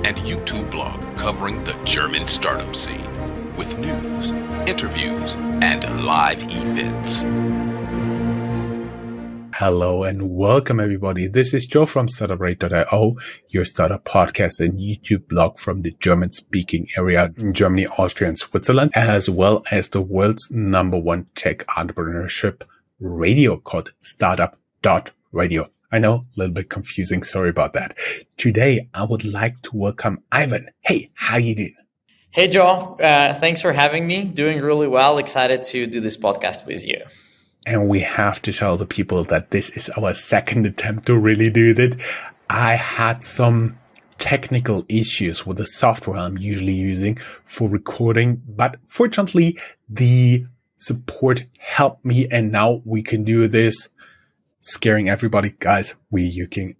and YouTube blog covering the German startup scene with news, interviews, and live events. Hello and welcome everybody. This is Joe from Startuprad.io, your startup podcast and YouTube blog from the German-speaking area in Germany, Austria, and Switzerland, as well as the world's #1 tech entrepreneurship radio called Startup.radio. I know, a little bit confusing. Sorry about that. Today, I would like to welcome Ivan. Hey, how you doing? Hey, Joe. Thanks for having me. Doing really well. Excited to do this podcast with you. And we have to tell the people that this is our second attempt to really do that. I had some technical issues with the software I'm usually using for recording, but fortunately the support helped me and now we can do this. Scaring everybody, guys, we're using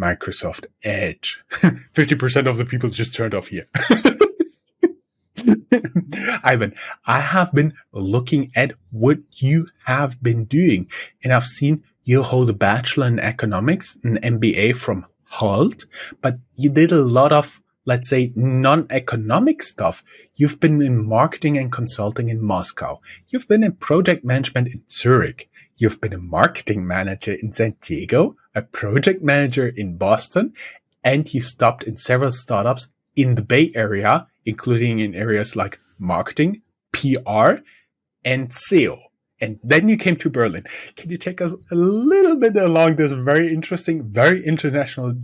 Microsoft Edge. 50% of the people just turned off here. Ivan, I have been looking at what you have been doing, and I've seen you hold a bachelor in economics, an MBA from Holt, but you did a lot of, let's say, non-economic stuff. You've been in marketing and consulting in Moscow. You've been in project management in Zurich. You've been a marketing manager in San Diego, a project manager in Boston, and you stopped in several startups in the Bay Area, including in areas like marketing, PR, and SEO. And then you came to Berlin. Can you take us a little bit along this very interesting, very international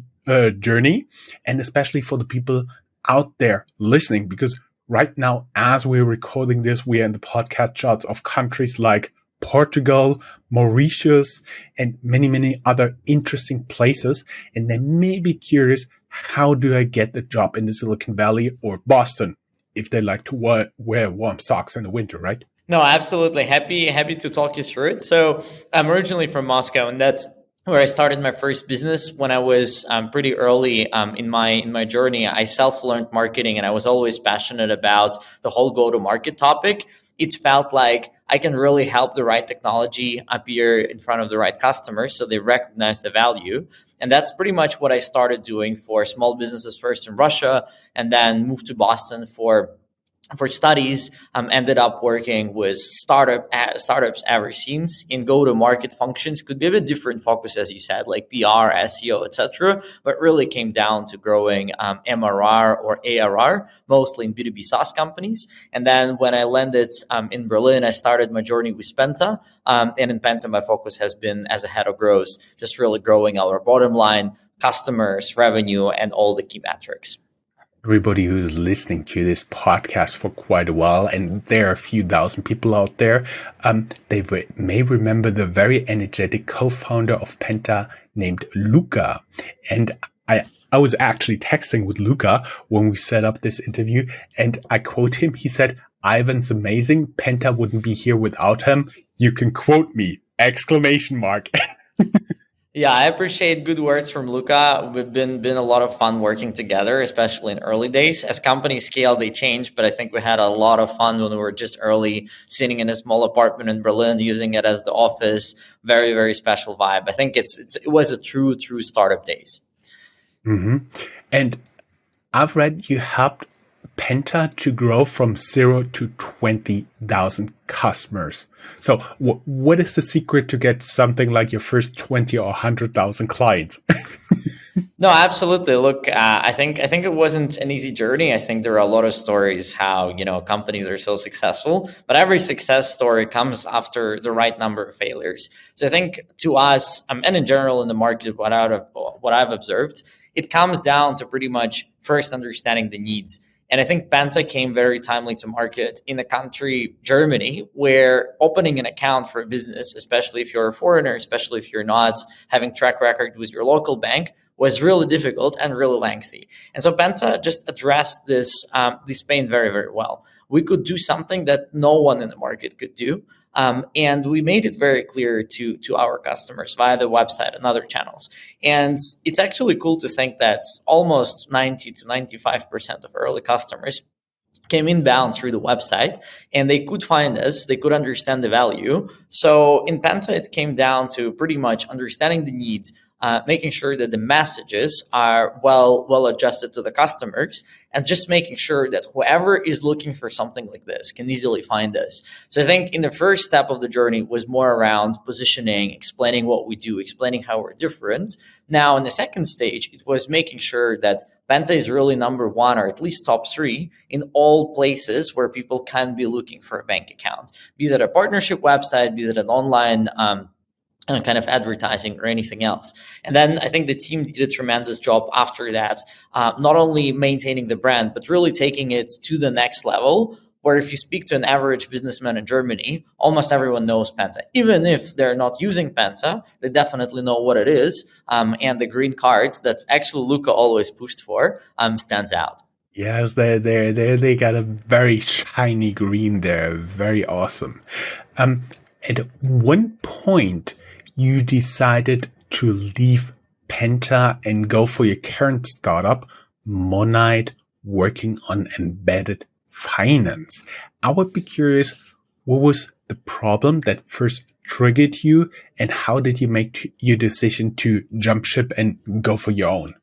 journey? And especially for the people out there listening, because right now, as we're recording this, we are in the podcast charts of countries like Portugal, Mauritius, and many, many other interesting places. And they may be curious, how do I get a job in the Silicon Valley or Boston if they like to wear warm socks in the winter, right? No, absolutely. Happy to talk you through it. So I'm originally from Moscow, and that's where I started my first business when I was pretty early in my journey. I self-learned marketing, and I was always passionate about the whole go-to-market topic. It felt like I can really help the right technology appear in front of the right customers so they recognize the value. And that's pretty much what I started doing for small businesses first in Russia, and then moved to Boston for studies. Ended up working with startups ever since in go-to-market functions. Could be a bit different focus, as you said, like PR, SEO, etc. But really came down to growing MRR or ARR, mostly in B2B SaaS companies. And then when I landed in Berlin, I started my journey with Penta. And in Penta, my focus has been as a head of growth, just really growing our bottom line, customers, revenue, and all the key metrics. Everybody who's listening to this podcast for quite a while, and there are a few thousand people out there, they may remember the very energetic co-founder of Penta named Luca. And I was actually texting with Luca when we set up this interview, and I quote him. He said, "Ivan's amazing. Penta wouldn't be here without him. You can quote me!" Exclamation mark. Yeah, I appreciate good words from Luca. We've been a lot of fun working together, especially in early days. As companies scale, they change, but I think we had a lot of fun when we were just early, sitting in a small apartment in Berlin, using it as the office. Very, very special vibe. I think it was a true startup days. Mm-hmm. And I've read you helped Penta to grow from 0 to 20,000 customers. So what is the secret to get something like your first 20 or 100,000 clients? No, absolutely. Look, I think it wasn't an easy journey. I think there are a lot of stories how, companies are so successful, but every success story comes after the right number of failures. So I think to us, and in general in the market, what I've observed, it comes down to pretty much first understanding the needs. And I think Penta came very timely to market in a country, Germany, where opening an account for a business, especially if you're a foreigner, especially if you're not having track record with your local bank, was really difficult and really lengthy. And so Penta just addressed this pain very, very well. We could do something that no one in the market could do. And we made it very clear to our customers via the website and other channels. And it's actually cool to think that almost 90 to 95% of early customers came inbound through the website, and they could find us, they could understand the value. So in Penta, it came down to pretty much understanding the needs, making sure that the messages are well adjusted to the customers, and just making sure that whoever is looking for something like this can easily find this. So I think in the first step of the journey was more around positioning, explaining what we do, explaining how we're different. Now in the second stage, it was making sure that Penta is really number one, or at least top three, in all places where people can be looking for a bank account, be that a partnership website, be that an online kind of advertising or anything else. And then I think the team did a tremendous job after that, not only maintaining the brand, but really taking it to the next level, where if you speak to an average businessman in Germany, almost everyone knows Penta. Even if they're not using Penta, they definitely know what it is. And the green cards that actually Luca always pushed for stands out. Yes, they got a very shiny green there. Very awesome. At one point, you decided to leave Penta and go for your current startup, Monite, working on embedded finance. I would be curious, what was the problem that first triggered you, and how did you make your decision to jump ship and go for your own?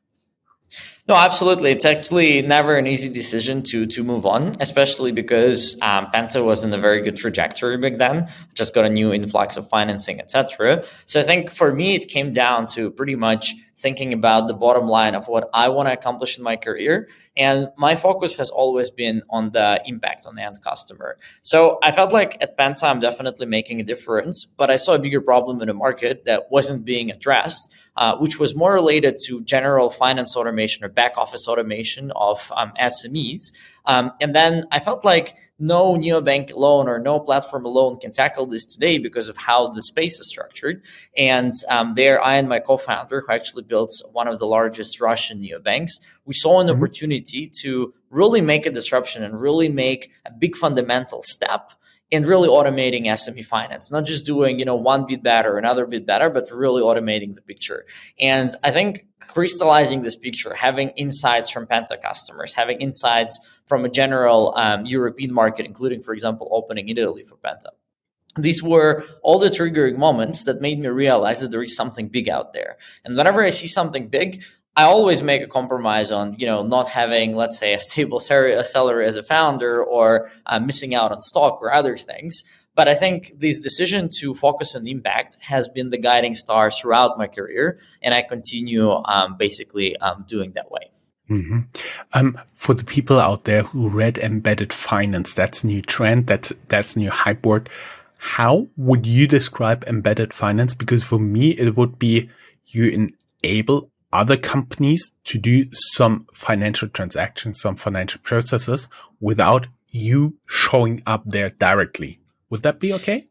No, absolutely. It's actually never an easy decision to move on, especially because Penta was in a very good trajectory back then. Just got a new influx of financing, etc. So I think for me, it came down to pretty much thinking about the bottom line of what I want to accomplish in my career. And my focus has always been on the impact on the end customer. So I felt like at Penta, I'm definitely making a difference, but I saw a bigger problem in the market that wasn't being addressed, which was more related to general finance automation or back office automation of SMEs. And then I felt like no neobank alone or no platform alone can tackle this today because of how the space is structured. And there, I and my co-founder, who actually built one of the largest Russian neobanks, we saw an opportunity to really make a disruption and really make a big fundamental step in really automating SME finance, not just doing, one bit better, another bit better, but really automating the picture. And I think crystallizing this picture, having insights from Penta customers, having insights from a general European market, including, for example, opening in Italy for Penta. These were all the triggering moments that made me realize that there is something big out there. And whenever I see something big, I always make a compromise on, not having, let's say, a stable salary as a founder, or missing out on stock or other things. But I think this decision to focus on impact has been the guiding star throughout my career, and I continue basically doing that way. Mm-hmm. For the people out there who read embedded finance, that's a new trend, that's new hype word. How would you describe embedded finance? Because for me, it would be you enable other companies to do some financial transactions, some financial processes without you showing up there directly. Would that be okay?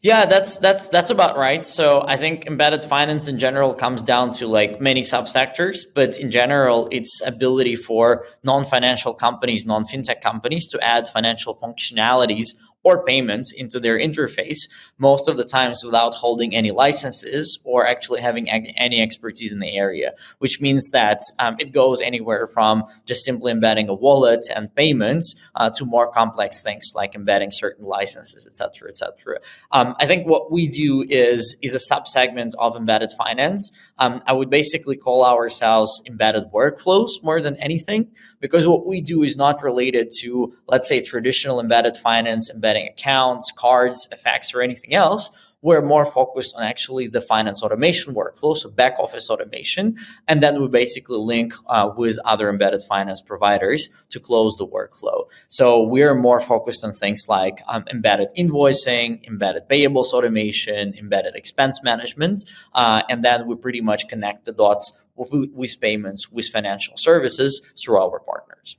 Yeah, that's about right. So I think embedded finance in general comes down to like many subsectors, but in general, it's ability for non-financial companies, non-fintech companies to add financial functionalities or payments into their interface, most of the times without holding any licenses or actually having any expertise in the area, which means that it goes anywhere from just simply embedding a wallet and payments to more complex things like embedding certain licenses, et cetera, et cetera. I think what we do is a subsegment of embedded finance. I would basically call ourselves embedded workflows more than anything, because what we do is not related to, let's say, traditional embedded finance, embedding accounts, cards, effects, or anything else. We're more focused on actually the finance automation workflow, so back office automation. And then we basically link with other embedded finance providers to close the workflow. So we're more focused on things like embedded invoicing, embedded payables automation, embedded expense management. And then we pretty much connect the dots with payments, with financial services through our partners.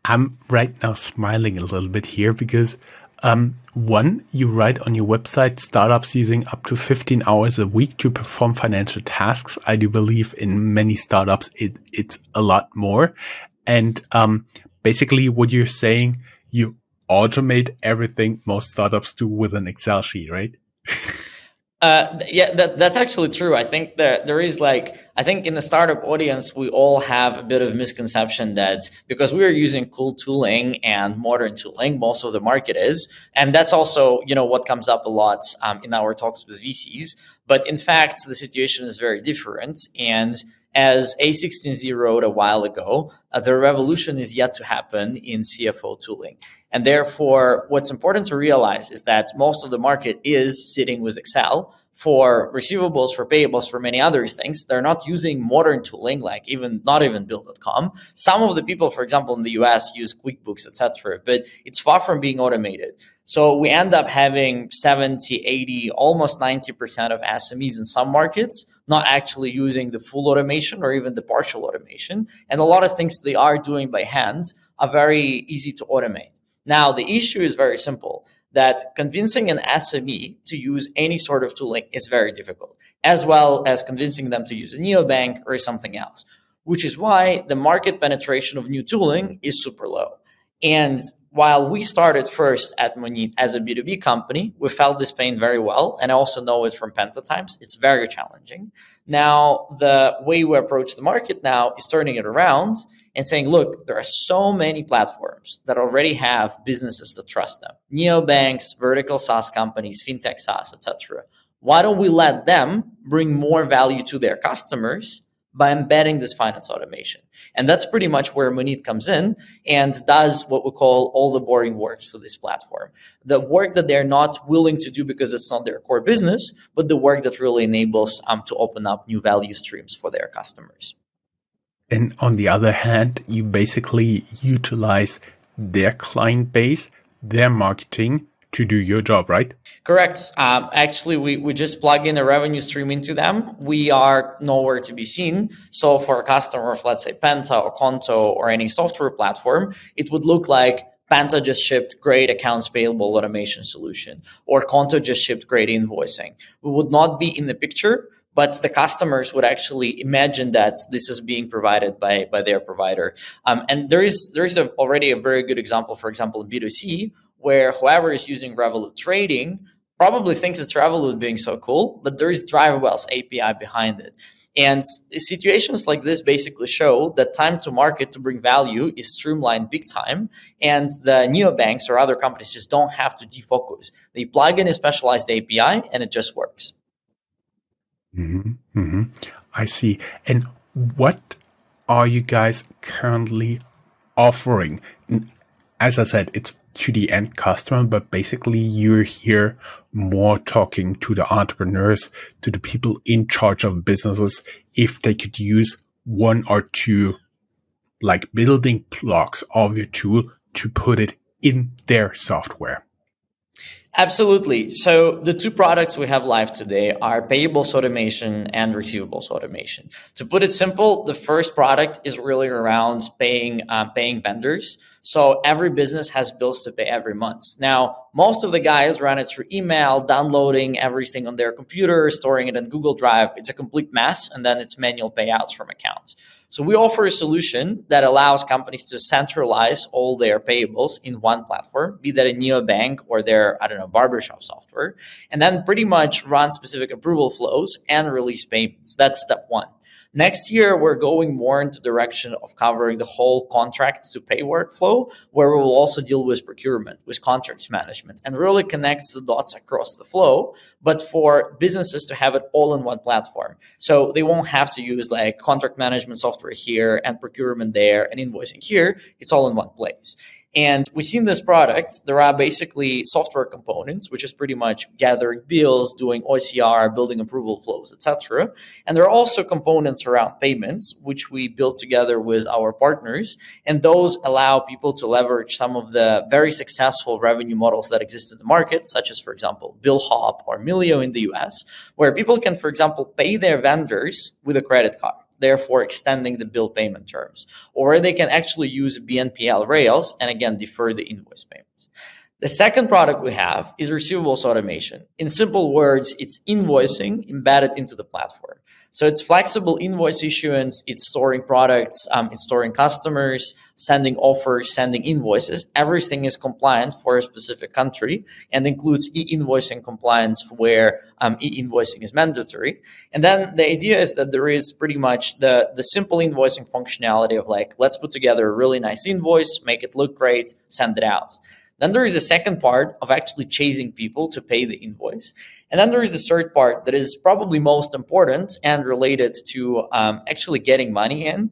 I'm right now smiling a little bit here because one, you write on your website, startups using up to 15 hours a week to perform financial tasks. I do believe in many startups, it's a lot more. And basically what you're saying, you automate everything most startups do with an Excel sheet, right? Yeah, that's actually true. I think that there is I think in the startup audience, we all have a bit of misconception that because we are using cool tooling and modern tooling, most of the market is. And that's also, what comes up a lot in our talks with VCs. But in fact, the situation is very different. And as A16Z wrote a while ago, the revolution is yet to happen in CFO tooling. And therefore, what's important to realize is that most of the market is sitting with Excel for receivables, for payables, for many other things. They're not using modern tooling, like not even Bill.com. Some of the people, for example, in the US use QuickBooks, etc., but it's far from being automated. So we end up having 70, 80, almost 90% of SMEs in some markets not actually using the full automation or even the partial automation. And a lot of things they are doing by hand are very easy to automate. Now, the issue is very simple, that convincing an SME to use any sort of tooling is very difficult, as well as convincing them to use a neobank or something else, which is why the market penetration of new tooling is super low. And while we started first at Monite as a B2B company, we felt this pain very well. And I also know it from Penta times. It's very challenging. Now, the way we approach the market now is turning it around and saying, look, there are so many platforms that already have businesses that trust them. Neobanks, vertical SaaS companies, fintech SaaS, etc. Why don't we let them bring more value to their customers by embedding this finance automation? And that's pretty much where Munite comes in and does what we call all the boring work for this platform. The work that they're not willing to do because it's not their core business, but the work that really enables to open up new value streams for their customers. And on the other hand, you basically utilize their client base, their marketing to do your job, right? Correct. Actually, we just plug in a revenue stream into them. We are nowhere to be seen. So for a customer of, let's say, Penta or Conto or any software platform, it would look like Penta just shipped great accounts payable automation solution, or Conto just shipped great invoicing. We would not be in the picture, but the customers would actually imagine that this is being provided by their provider. And there is already a very good example, for example, in B2C, where whoever is using Revolut trading probably thinks it's Revolut being so cool, but there is Drivewell's API behind it. And situations like this basically show that time to market to bring value is streamlined big time. And the neobanks or other companies just don't have to defocus. They plug in a specialized API and it just works. Mm-hmm, mm-hmm. I see. And what are you guys currently offering? As I said, it's to the end customer, but basically you're here more talking to the entrepreneurs, to the people in charge of businesses, if they could use one or two like building blocks of your tool to put it in their software. Absolutely. So the two products we have live today are payables automation and receivables automation. To put it simple, the first product is really around paying vendors. So every business has bills to pay every month. Now, most of the guys run it through email, downloading everything on their computer, storing it in Google Drive. It's a complete mess, and then it's manual payouts from accounts. So we offer a solution that allows companies to centralize all their payables in one platform, be that a neobank or their, barbershop software, and then pretty much run specific approval flows and release payments. That's step one. Next year, we're going more into the direction of covering the whole contract to pay workflow, where we will also deal with procurement, with contracts management, and really connects the dots across the flow, but for businesses to have it all in one platform. So they won't have to use like contract management software here and procurement there and invoicing here. It's all in one place. And within this product, there are basically software components, which is pretty much gathering bills, doing OCR, building approval flows, etc. And there are also components around payments, which we built together with our partners. And those allow people to leverage some of the very successful revenue models that exist in the market, such as, for example, BillHop or Melio in the US, where people can, for example, pay their vendors with a credit card, therefore extending the bill payment terms, or they can actually use BNPL rails and again defer the invoice payments. The second product we have is receivables automation. In simple words, it's invoicing embedded into the platform. So it's flexible invoice issuance, it's storing products, it's storing customers, sending offers, sending invoices. Everything is compliant for a specific country and includes e-invoicing compliance where e-invoicing is mandatory. And then the idea is that there is pretty much the simple invoicing functionality of like, let's put together a really nice invoice, make it look great, send it out. Then there is a second part of actually chasing people to pay the invoice. And then there is the third part that is probably most important and related to actually getting money in,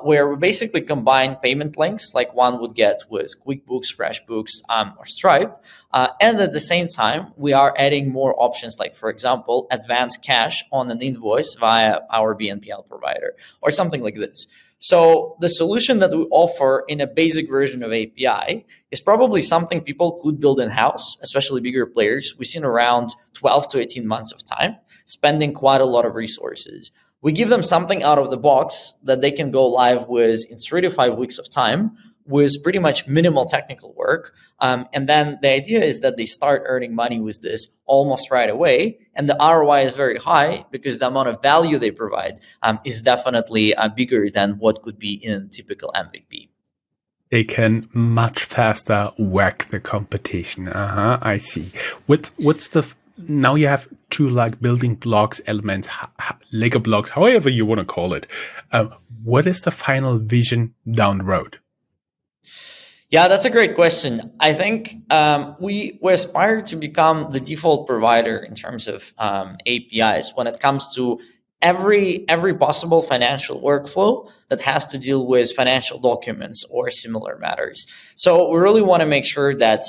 where we basically combine payment links like one would get with QuickBooks, FreshBooks, or Stripe. And at the same time, we are adding more options like, for example, advance cash on an invoice via our BNPL provider or something like this. So the solution that we offer in a basic version of API is probably something people could build in-house, especially bigger players. We've seen around 12 to 18 months of time, spending quite a lot of resources. We give them something out of the box that they can go live with in 3 to 5 weeks of time with pretty much minimal technical work. And then the idea is that they start earning money with this almost right away. And the ROI is very high because the amount of value they provide is definitely bigger than what could be in typical MVP. They can much faster whack the competition. I see. What's the now you have two like building blocks, elements, Lego blocks, however you want to call it. What is the final vision down the road? Yeah, that's a great question. I think we aspire to become the default provider in terms of APIs when it comes to every possible financial workflow that has to deal with financial documents or similar matters. So we really want to make sure that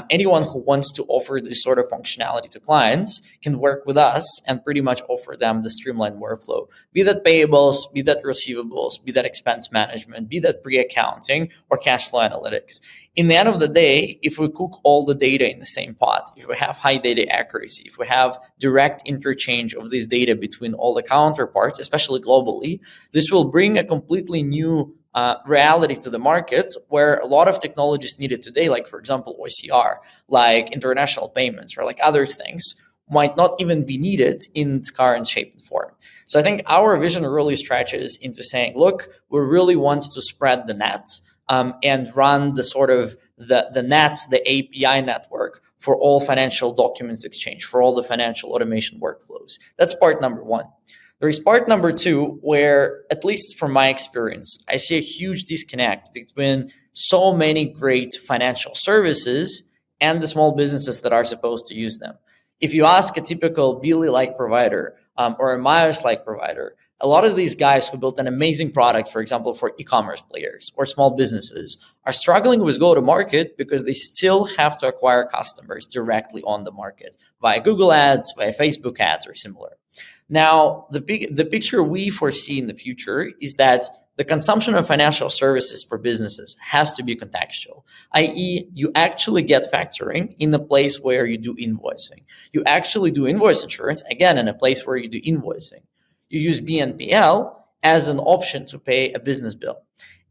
anyone who wants to offer this sort of functionality to clients can work with us and pretty much offer them the streamlined workflow, be that payables, be that receivables, be that expense management, be that pre-accounting or cash flow analytics. In the end of the day, if we cook all the data in the same pot, if we have high data accuracy, if we have direct interchange of this data between all the counterparts, especially globally, this will bring a completely new reality to the market where a lot of technologies needed today, like, for example, OCR, like international payments or like other things, might not even be needed in its current shape and form. So I think our vision really stretches into saying, look, we really want to spread the net and run the sort of the nets, the API network for all financial documents exchange, for all the financial automation workflows. That's part number one. There is part number two, where, at least from my experience, I see a huge disconnect between so many great financial services and the small businesses that are supposed to use them. If you ask a typical Billy-like provider or a Myers-like provider, a lot of these guys who built an amazing product, for example, for e-commerce players or small businesses, are struggling with go-to-market because they still have to acquire customers directly on the market via Google ads, via Facebook ads, or similar. Now, the picture we foresee in the future is that the consumption of financial services for businesses has to be contextual, i.e., you actually get factoring in the place where you do invoicing. You actually do invoice insurance, again, in a place where you do invoicing. You use BNPL as an option to pay a business bill.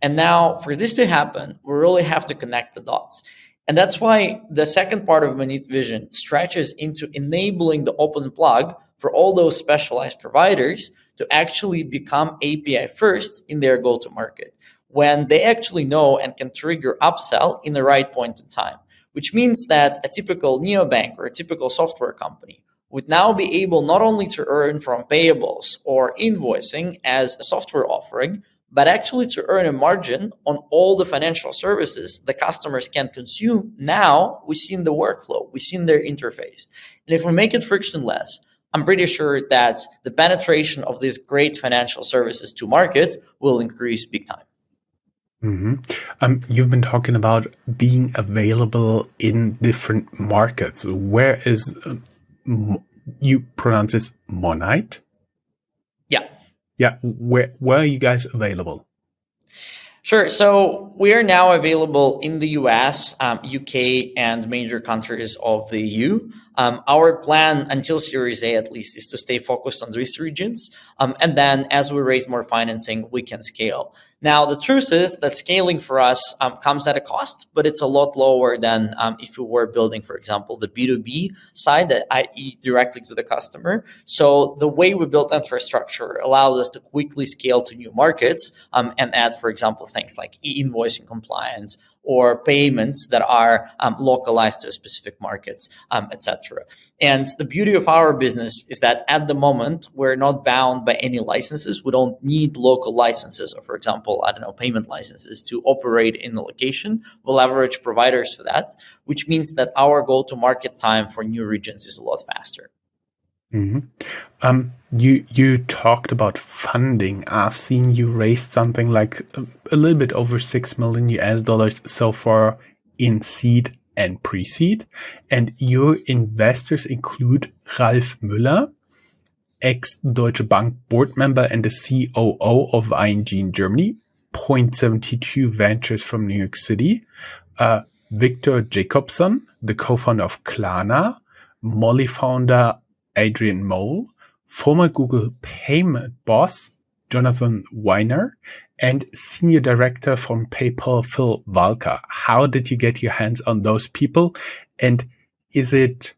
And now, for this to happen, we really have to connect the dots. And that's why the second part of Monite vision stretches into enabling the open plug for all those specialized providers to actually become API first in their go-to-market when they actually know and can trigger upsell in the right point in time, which means that a typical neobank or a typical software company would now be able not only to earn from payables or invoicing as a software offering, but actually to earn a margin on all the financial services the customers can consume now within the workflow, within their interface. And if we make it frictionless, I'm pretty sure that the penetration of these great financial services to market will increase big time. You've been talking about being available in different markets. Where is, you pronounce it Monite? Yeah. Yeah. Where are you guys available? Sure. So we are now available in the US, UK, and major countries of the EU. Our plan until Series A, at least, is to stay focused on these regions. And then as we raise more financing, we can scale. Now, the truth is that scaling for us comes at a cost, but it's a lot lower than if we were building, for example, the B2B side, i.e. directly to the customer. So the way we built infrastructure allows us to quickly scale to new markets and add, for example, things like e-invoicing compliance or payments that are localized to specific markets, etc. And the beauty of our business is that at the moment, we're not bound by any licenses. We don't need local licenses, or for example, payment licenses to operate in the location. We'll leverage providers for that, which means that our go-to-market time for new regions is a lot faster. Mm-hmm. You talked about funding. I've seen you raised something like a little bit over $6 million US so far in seed and pre-seed, and your investors include Ralf Müller, ex-Deutsche Bank board member and the COO of ING in Germany, Point72 Ventures from New York City, Victor Jacobson, the co-founder of Klarna, Molly founder Adrian Mole, former Google payment boss Jonathan Weiner, and senior director from PayPal Phil Walker. How did you get your hands on those people? And does it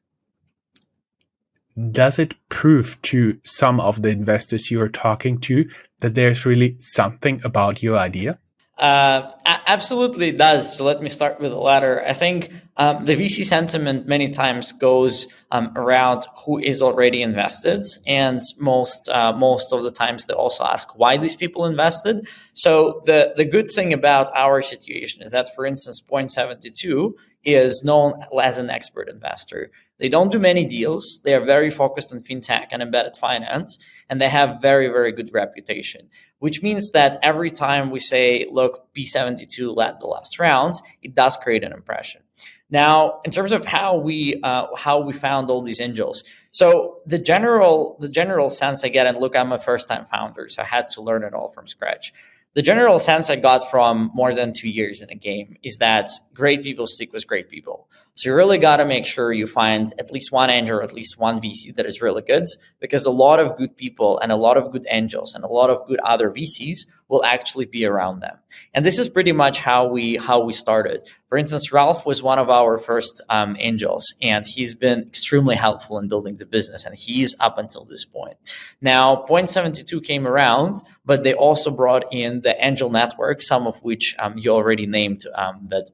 prove to some of the investors you are talking to that there's really something about your idea? Absolutely it does. So let me start with the latter. I think the VC sentiment many times goes around who is already invested, and most of the times they also ask why these people invested. So the good thing about our situation is that, for instance, Point72 is known as an expert investor. They don't do many deals. They are very focused on fintech and embedded finance, and they have very, very good reputation, which means that every time we say, look, P72 led the last round, it does create an impression. Now, in terms of how we found all these angels, so the general sense I get, and look, I'm a first-time founder, so I had to learn it all from scratch. The general sense I got from more than 2 years in a game is that great people stick with great people. So you really got to make sure you find at least one angel or at least one VC that is really good, because a lot of good people and a lot of good angels and a lot of good other VCs will actually be around them. And this is pretty much how we started. For instance, Ralph was one of our first angels, and he's been extremely helpful in building the business, and he's up until this point. Now, Point72 came around, but they also brought in the angel network, some of which you already named, that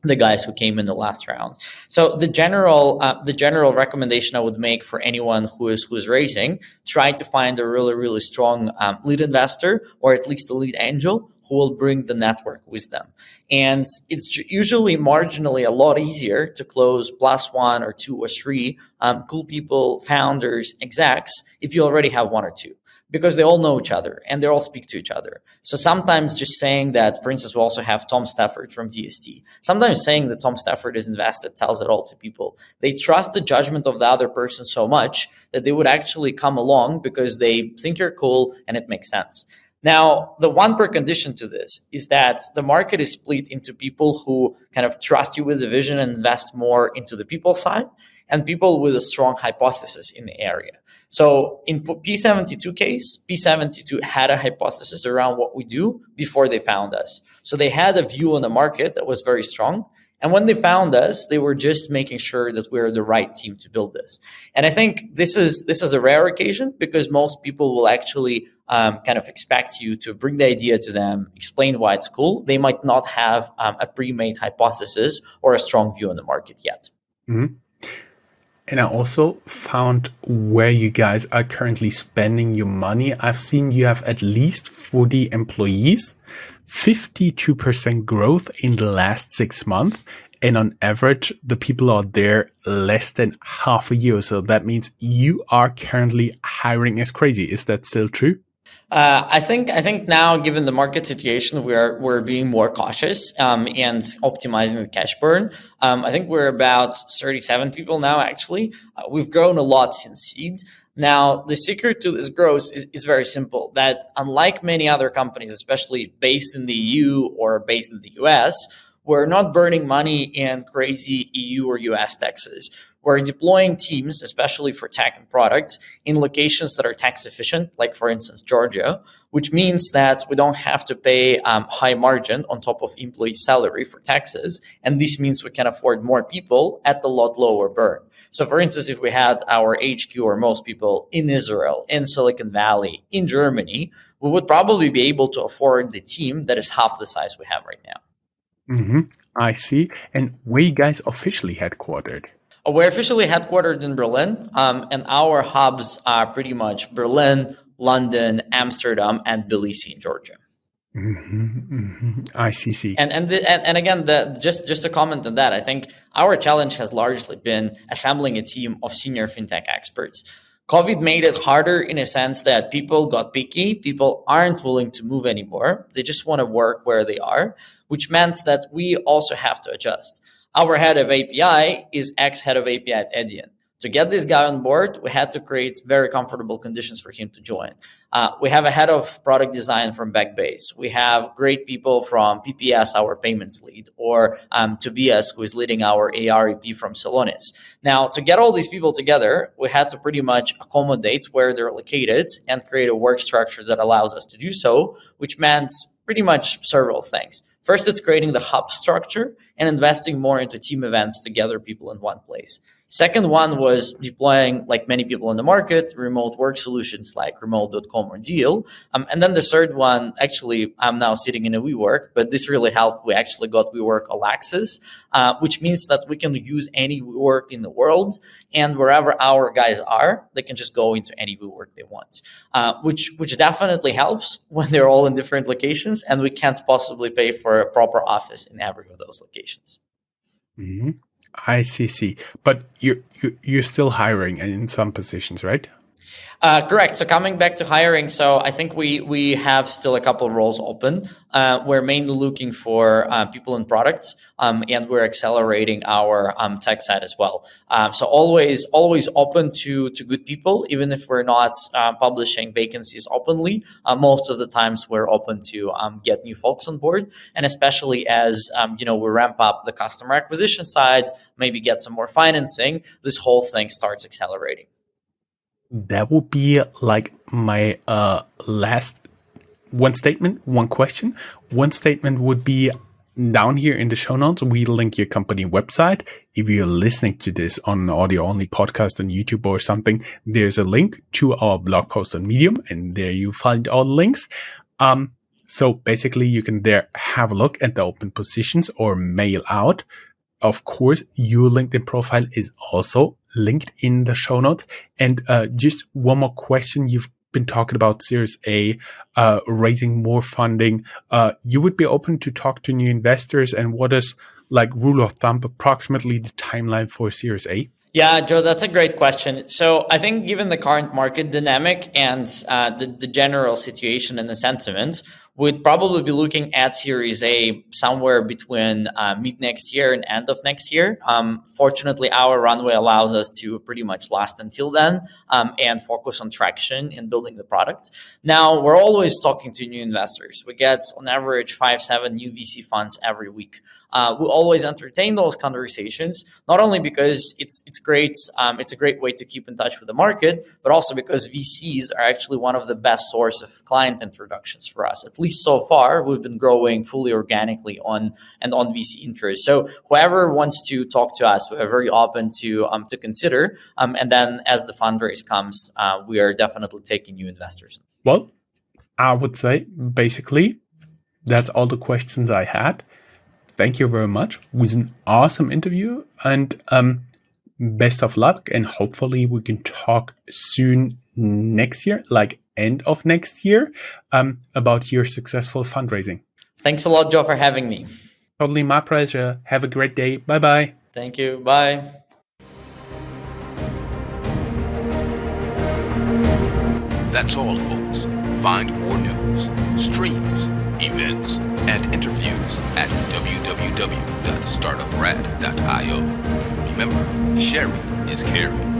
the guys who came in the last round. So the general recommendation I would make for anyone who is raising, try to find a really, really strong lead investor, or at least a lead angel who will bring the network with them. And it's usually marginally a lot easier to close +1 or 2 or 3 cool people, founders, execs, if you already have 1 or 2. Because they all know each other and they all speak to each other. So sometimes just saying that, for instance, we also have Tom Stafford from DST. Sometimes saying that Tom Stafford is invested tells it all to people. They trust the judgment of the other person so much that they would actually come along because they think you're cool and it makes sense. Now, the one precondition to this is that the market is split into people who kind of trust you with the vision and invest more into the people side, and people with a strong hypothesis in the area. So in P72 case, P72 had a hypothesis around what we do before they found us. So they had a view on the market that was very strong. And when they found us, they were just making sure that we're the right team to build this. And I think this is a rare occasion, because most people will actually kind of expect you to bring the idea to them, explain why it's cool. They might not have a pre-made hypothesis or a strong view on the market yet. Mm-hmm. And I also found where you guys are currently spending your money. I've seen you have at least 40 employees, 52% growth in the last 6 months. And on average, the people are there less than half a year. So that means you are currently hiring as crazy. Is that still true? I think now, given the market situation, we're being more cautious and optimizing the cash burn. I think we're about 37 people now. Actually, we've grown a lot since seed. Now, the secret to this growth is very simple. That unlike many other companies, especially based in the EU or based in the US, we're not burning money in crazy EU or US taxes. we're deploying teams, especially for tech and products, in locations that are tax efficient, like for instance, Georgia, which means that we don't have to pay high margin on top of employee salary for taxes. And this means we can afford more people at a lot lower burn. So for instance, if we had our HQ or most people in Israel, in Silicon Valley, in Germany, we would probably be able to afford the team that is half the size we have right now. Mm-hmm. I see. And where you guys officially headquartered? We're officially headquartered in Berlin, and our hubs are pretty much Berlin, London, Amsterdam, and Tbilisi in Georgia. I see. And again, just to comment on that, I think our challenge has largely been assembling a team of senior fintech experts. COVID made it harder in a sense that people got picky. People aren't willing to move anymore. They just want to work where they are, which meant that we also have to adjust. Our head of API is ex-head of API at Edian. To get this guy on board, we had to create very comfortable conditions for him to join. We have a head of product design from Backbase. We have great people from PPS, our payments lead, or Tobias, who is leading our AREP from Celonis. Now, to get all these people together, we had to pretty much accommodate where they're located and create a work structure that allows us to do so, which meant pretty much several things. First, it's creating the hub structure and investing more into team events to gather people in one place. Second one was deploying, like many people in the market, remote work solutions like remote.com or Deal. And then the third one, actually, I'm now sitting in a WeWork, but this really helped. We actually got WeWork All Access, which means that we can use any WeWork in the world, and wherever our guys are, they can just go into any WeWork they want, which definitely helps when they're all in different locations, and we can't possibly pay for a proper office in every of those locations. Mm-hmm. I see. But you're still hiring in some positions, right? Correct. So coming back to hiring, so I think we have still a couple of roles open. We're mainly looking for people in products, and we're accelerating our tech side as well. So always open to good people, even if we're not publishing vacancies openly. Most of the times we're open to get new folks on board, and especially as we ramp up the customer acquisition side, maybe get some more financing, this whole thing starts accelerating. That would be like my last one statement, one question. One statement would be down here in the show notes. We link your company website. If you're listening to this on an audio only podcast on YouTube or something, there's a link to our blog post on Medium, and there you find all the links. So basically you can there have a look at the open positions or mail out. Of course, your LinkedIn profile is also linked in the show notes. And just one more question. You've been talking about Series A, raising more funding. You would be open to talk to new investors. And what is, like, rule of thumb, approximately the timeline for Series A? Yeah, Joe, that's a great question. So I think given the current market dynamic and the general situation and the sentiment, we'd probably be looking at Series A somewhere between mid next year and end of next year. Fortunately, our runway allows us to pretty much last until then and focus on traction and building the product. Now, we're always talking to new investors. We get on average 5-7 new VC funds every week. We always entertain those conversations, not only because it's great, it's a great way to keep in touch with the market, but also because VCs are actually one of the best source of client introductions for us. At least so far, we've been growing fully organically on VC interest. So whoever wants to talk to us, we're very open to consider. And then as the fundraise comes, we are definitely taking new investors. Well, I would say basically that's all the questions I had. Thank you very much. It was an awesome interview, and best of luck. And hopefully we can talk soon next year, like end of next year, about your successful fundraising. Thanks a lot, Joe, for having me. Totally my pleasure. Have a great day. Bye-bye. Thank you. Bye. That's all, folks. Find more news, streams, events, and interviews at www.startuprad.io. Remember, sharing is caring.